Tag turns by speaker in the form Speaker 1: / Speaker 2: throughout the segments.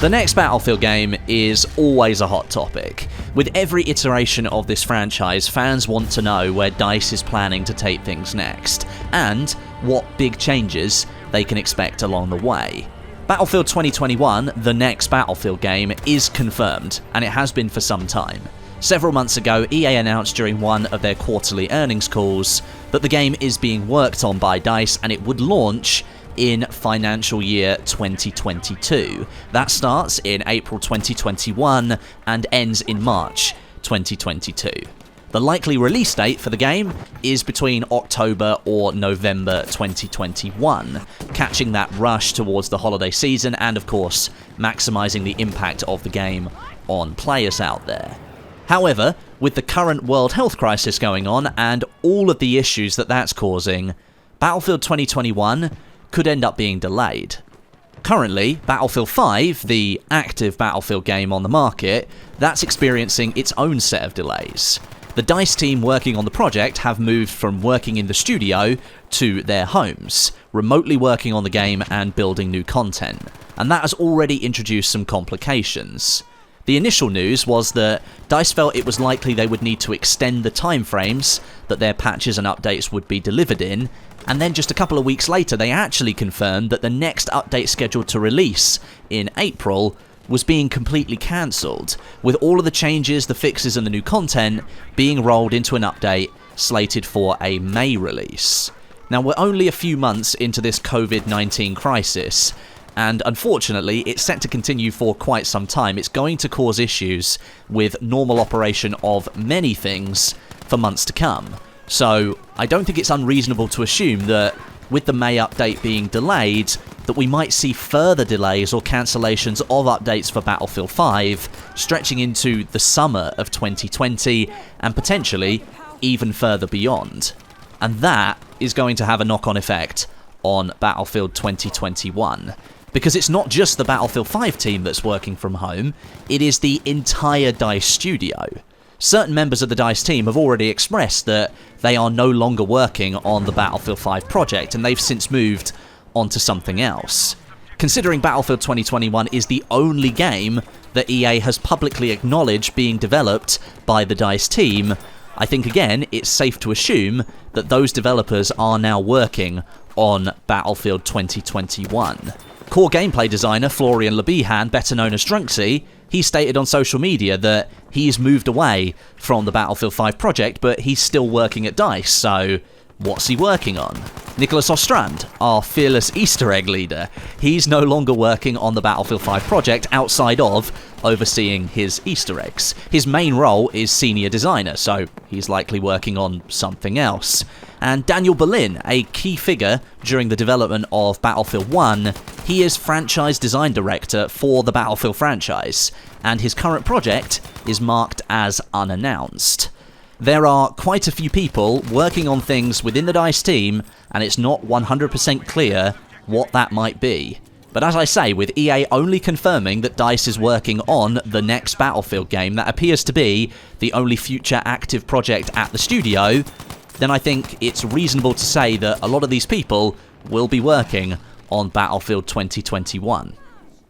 Speaker 1: The next Battlefield game is always a hot topic. With every iteration of this franchise, fans want to know where DICE is planning to take things next, and what big changes they can expect along the way. Battlefield 2021, the next Battlefield game, is confirmed, and it has been for some time. Several months ago, EA announced during one of their quarterly earnings calls that the game is being worked on by DICE and it would launch in financial year 2022. That starts in April 2021 and ends in March 2022. The likely release date for the game is between October or November 2021, catching that rush towards the holiday season and, of course, maximising the impact of the game on players out there. However, with the current world health crisis going on and all of the issues that that's causing, Battlefield 2021 could end up being delayed. Currently, Battlefield 5, the active Battlefield game on the market, that's experiencing its own set of delays. The DICE team working on the project have moved from working in the studio to their homes, remotely working on the game and building new content, and that has already introduced some complications. The initial news was that DICE felt it was likely they would need to extend the timeframes that their patches and updates would be delivered in, and then just a couple of weeks later they actually confirmed that the next update scheduled to release in April was being completely cancelled, with all of the changes, the fixes and the new content being rolled into an update slated for a May release. Now, we're only a few months into this COVID-19 crisis, and unfortunately it's set to continue for quite some time. It's going to cause issues with normal operation of many things for months to come. So I don't think it's unreasonable to assume that with the May update being delayed, that we might see further delays or cancellations of updates for Battlefield 5 stretching into the summer of 2020 and potentially even further beyond. And that is going to have a knock-on effect on Battlefield 2021. Because it's not just the Battlefield 5 team that's working from home, it is the entire DICE studio. Certain members of the DICE team have already expressed that they are no longer working on the Battlefield 5 project, and they've since moved on to something else. Considering Battlefield 2021 is the only game that EA has publicly acknowledged being developed by the DICE team, I think again it's safe to assume that those developers are now working on Battlefield 2021. Core gameplay designer Florian Lebihan, better known as Drunksy, he stated on social media that he's moved away from the Battlefield 5 project, but he's still working at DICE, so what's he working on? Nicholas Ostrand, our fearless Easter egg leader, he's no longer working on the Battlefield 5 project outside of overseeing his Easter eggs. His main role is senior designer, so he's likely working on something else. And Daniel Berlin, a key figure during the development of Battlefield 1, he is franchise design director for the Battlefield franchise, and his current project is marked as unannounced. There are quite a few people working on things within the DICE team, and it's not 100% clear what that might be. But as I say, with EA only confirming that DICE is working on the next Battlefield game, that appears to be the only future active project at the studio, then I think it's reasonable to say that a lot of these people will be working on Battlefield 2021.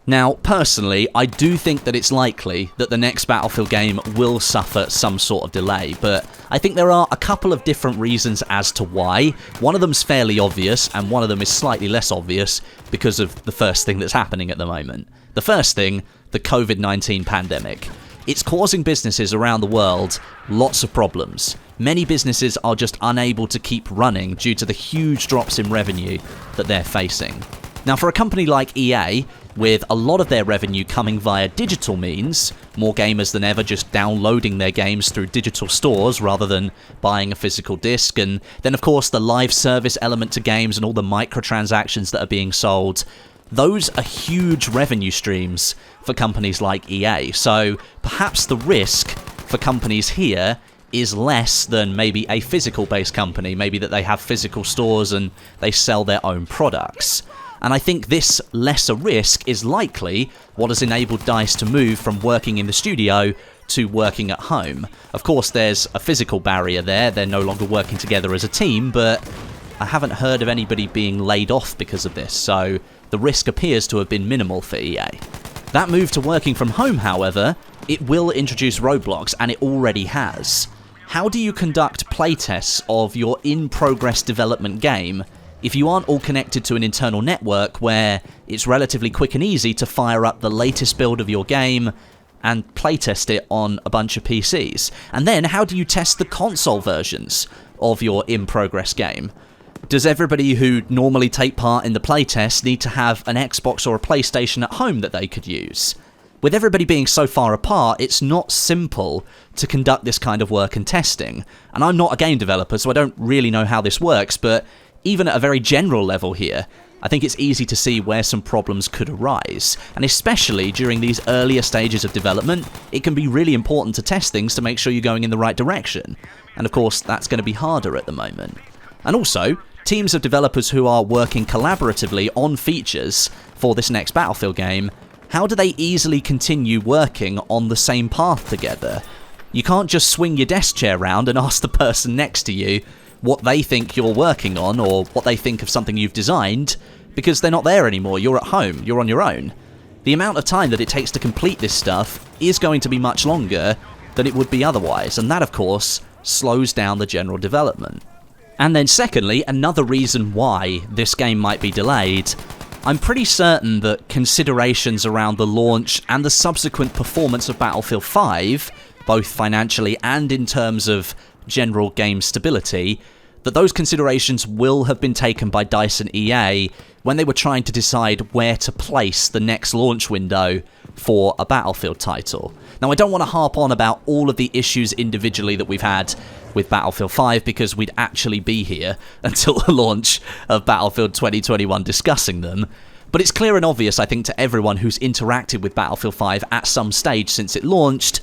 Speaker 1: Now, personally, I do think that it's likely that the next Battlefield game will suffer some sort of delay, but I think there are a couple of different reasons as to why. One of them's fairly obvious, and one of them is slightly less obvious because of the first thing that's happening at the moment. The first thing, the COVID-19 pandemic. It's causing businesses around the world lots of problems. Many businesses are just unable to keep running due to the huge drops in revenue that they're facing. Now, for a company like EA, with a lot of their revenue coming via digital means, more gamers than ever just downloading their games through digital stores rather than buying a physical disc, and then of course the live service element to games and all the microtransactions that are being sold, those are huge revenue streams for companies like EA. So perhaps the risk for companies here is less than maybe a physical-based company, maybe that they have physical stores and they sell their own products. And I think this lesser risk is likely what has enabled DICE to move from working in the studio to working at home. Of course, there's a physical barrier there. They're no longer working together as a team, but I haven't heard of anybody being laid off because of this, so the risk appears to have been minimal for EA. That move to working from home, however, it will introduce roadblocks, and it already has. How do you conduct playtests of your in-progress development game if you aren't all connected to an internal network where it's relatively quick and easy to fire up the latest build of your game and playtest it on a bunch of PCs? And then how do you test the console versions of your in-progress game? Does everybody who normally take part in the playtest need to have an Xbox or a PlayStation at home that they could use? With everybody being so far apart, it's not simple to conduct this kind of work and testing. And I'm not a game developer, so I don't really know how this works, but even at a very general level here, I think it's easy to see where some problems could arise. And especially during these earlier stages of development, it can be really important to test things to make sure you're going in the right direction. And of course, that's going to be harder at the moment. And also, teams of developers who are working collaboratively on features for this next Battlefield game, how do they easily continue working on the same path together? You can't just swing your desk chair around and ask the person next to you what they think you're working on or what they think of something you've designed, because they're not there anymore. You're at home. You're on your own. The amount of time that it takes to complete this stuff is going to be much longer than it would be otherwise, and that, of course, slows down the general development. And then secondly, another reason why this game might be delayed, I'm pretty certain that considerations around the launch and the subsequent performance of Battlefield 5, both financially and in terms of general game stability, that those considerations will have been taken by DICE and EA when they were trying to decide where to place the next launch window for a Battlefield title. Now, I don't want to harp on about all of the issues individually that we've had with Battlefield 5, because we'd actually be here until the launch of Battlefield 2021 discussing them. But it's clear and obvious, I think, to everyone who's interacted with Battlefield 5 at some stage since it launched,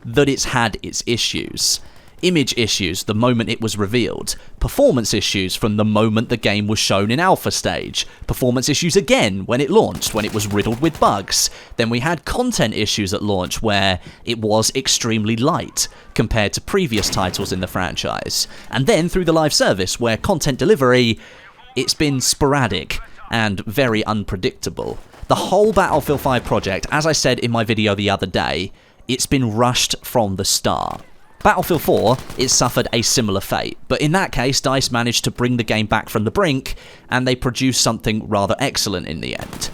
Speaker 1: that it's had its issues. Image issues the moment it was revealed, performance issues from the moment the game was shown in alpha stage, performance issues again when it launched, when it was riddled with bugs. Then we had content issues at launch where it was extremely light compared to previous titles in the franchise. And then through the live service, where content delivery, it's been sporadic and very unpredictable. The whole Battlefield 5 project, as I said in my video the other day, it's been rushed from the start. Battlefield 4, it suffered a similar fate, but in that case, DICE managed to bring the game back from the brink, and they produced something rather excellent in the end.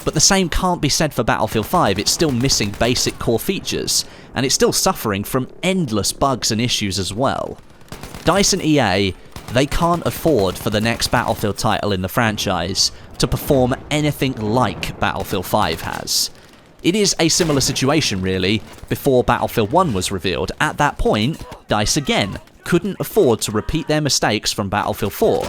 Speaker 1: But the same can't be said for Battlefield 5, it's still missing basic core features, and it's still suffering from endless bugs and issues as well. DICE and EA, they can't afford for the next Battlefield title in the franchise to perform anything like Battlefield 5 has. It is a similar situation, really, before Battlefield 1 was revealed. At that point, DICE again couldn't afford to repeat their mistakes from Battlefield 4.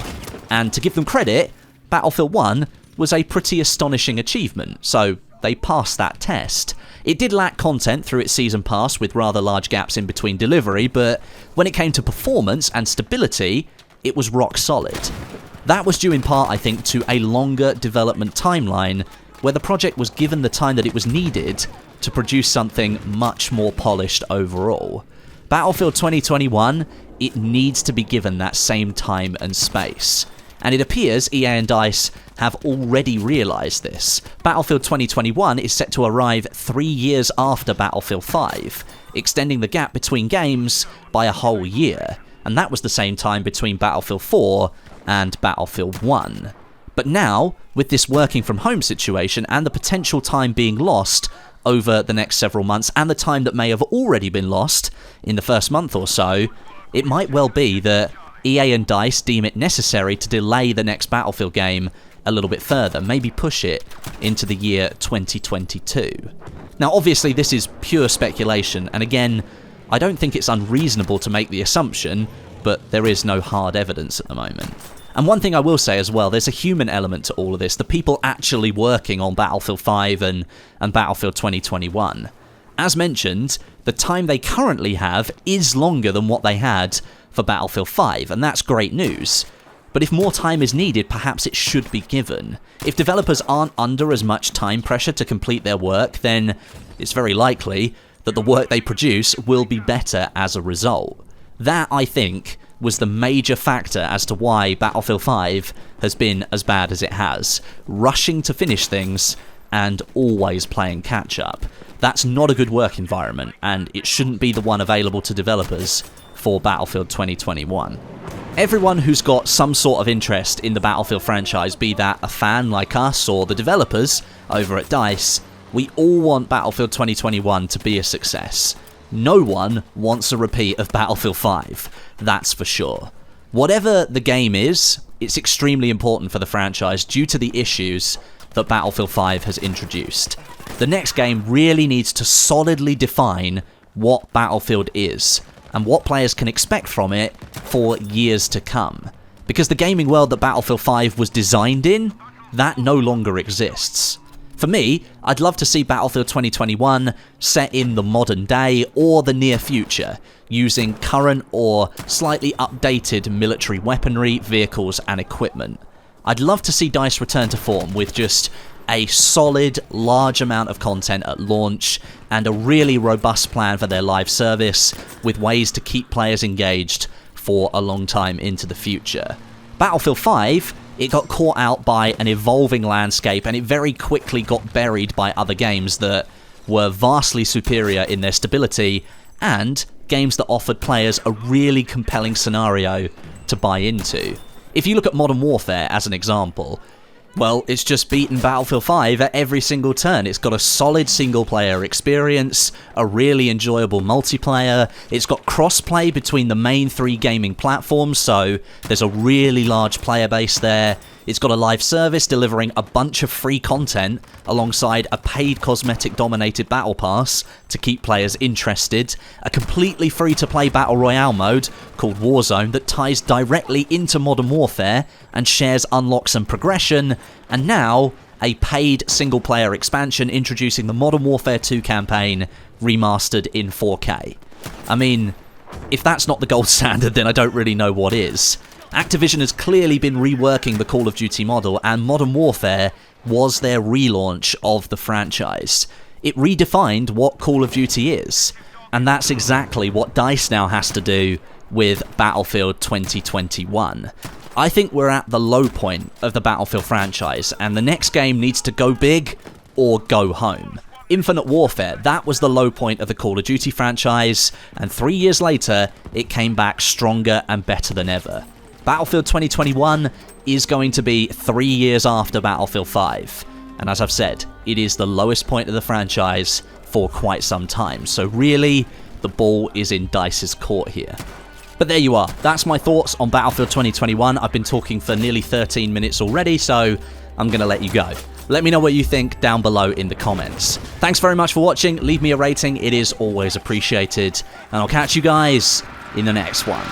Speaker 1: And to give them credit, Battlefield 1 was a pretty astonishing achievement, so they passed that test. It did lack content through its season pass with rather large gaps in between delivery, but when it came to performance and stability, it was rock solid. That was due in part, I think, to a longer development timeline where the project was given the time that it was needed to produce something much more polished overall. Battlefield 2021, it needs to be given that same time and space. And it appears EA and DICE have already realised this. Battlefield 2021 is set to arrive 3 years after Battlefield 5, extending the gap between games by a whole year. And that was the same time between Battlefield 4 and Battlefield 1. But now, with this working from home situation and the potential time being lost over the next several months, and the time that may have already been lost in the first month or so, it might well be that EA and DICE deem it necessary to delay the next Battlefield game a little bit further, maybe push it into the year 2022. Now, obviously, this is pure speculation, and again, I don't think it's unreasonable to make the assumption, but there is no hard evidence at the moment. And one thing I will say as well, there's a human element to all of this, the people actually working on Battlefield 5 and Battlefield 2021. As mentioned, the time they currently have is longer than what they had for Battlefield 5, and that's great news. But if more time is needed, perhaps it should be given. If developers aren't under as much time pressure to complete their work, then it's very likely that the work they produce will be better as a result. That, I think, was the major factor as to why Battlefield 5 has been as bad as it has. Rushing to finish things and always playing catch-up. That's not a good work environment, and it shouldn't be the one available to developers for Battlefield 2021. Everyone who's got some sort of interest in the Battlefield franchise, be that a fan like us or the developers over at DICE, we all want Battlefield 2021 to be a success. No one wants a repeat of Battlefield 5, that's for sure. Whatever the game is, it's extremely important for the franchise due to the issues that Battlefield 5 has introduced. The next game really needs to solidly define what Battlefield is, and what players can expect from it for years to come. Because the gaming world that Battlefield 5 was designed in, that no longer exists. For me, I'd love to see Battlefield 2021 set in the modern day or the near future, using current or slightly updated military weaponry, vehicles and equipment. I'd love to see DICE return to form with just a solid, large amount of content at launch, and a really robust plan for their live service, with ways to keep players engaged for a long time into the future. Battlefield 5, it got caught out by an evolving landscape, and it very quickly got buried by other games that were vastly superior in their stability, and games that offered players a really compelling scenario to buy into. If you look at Modern Warfare as an example, well, it's just beaten Battlefield 5 at every single turn. It's got a solid single-player experience, a really enjoyable multiplayer, it's got cross-play between the main 3 gaming platforms, so there's a really large player base there. It's got a live service delivering a bunch of free content alongside a paid cosmetic-dominated battle pass to keep players interested, a completely free-to-play battle royale mode called Warzone that ties directly into Modern Warfare and shares unlocks and progression, and now a paid single-player expansion introducing the Modern Warfare 2 campaign remastered in 4K. I mean, if that's not the gold standard, then I don't really know what is. Activision has clearly been reworking the Call of Duty model, and Modern Warfare was their relaunch of the franchise. It redefined what Call of Duty is, and that's exactly what DICE now has to do with Battlefield 2021. I think we're at the low point of the Battlefield franchise, and the next game needs to go big or go home. Infinite Warfare, that was the low point of the Call of Duty franchise, and 3 years later, it came back stronger and better than ever. Battlefield 2021 is going to be 3 years after Battlefield 5, and as I've said, it is the lowest point of the franchise for quite some time, so really, the ball is in DICE's court here. But there you are, that's my thoughts on Battlefield 2021. I've been talking for nearly 13 minutes already, so I'm going to let you go. Let me know what you think down below in the comments. Thanks very much for watching, leave me a rating, it is always appreciated, and I'll catch you guys in the next one.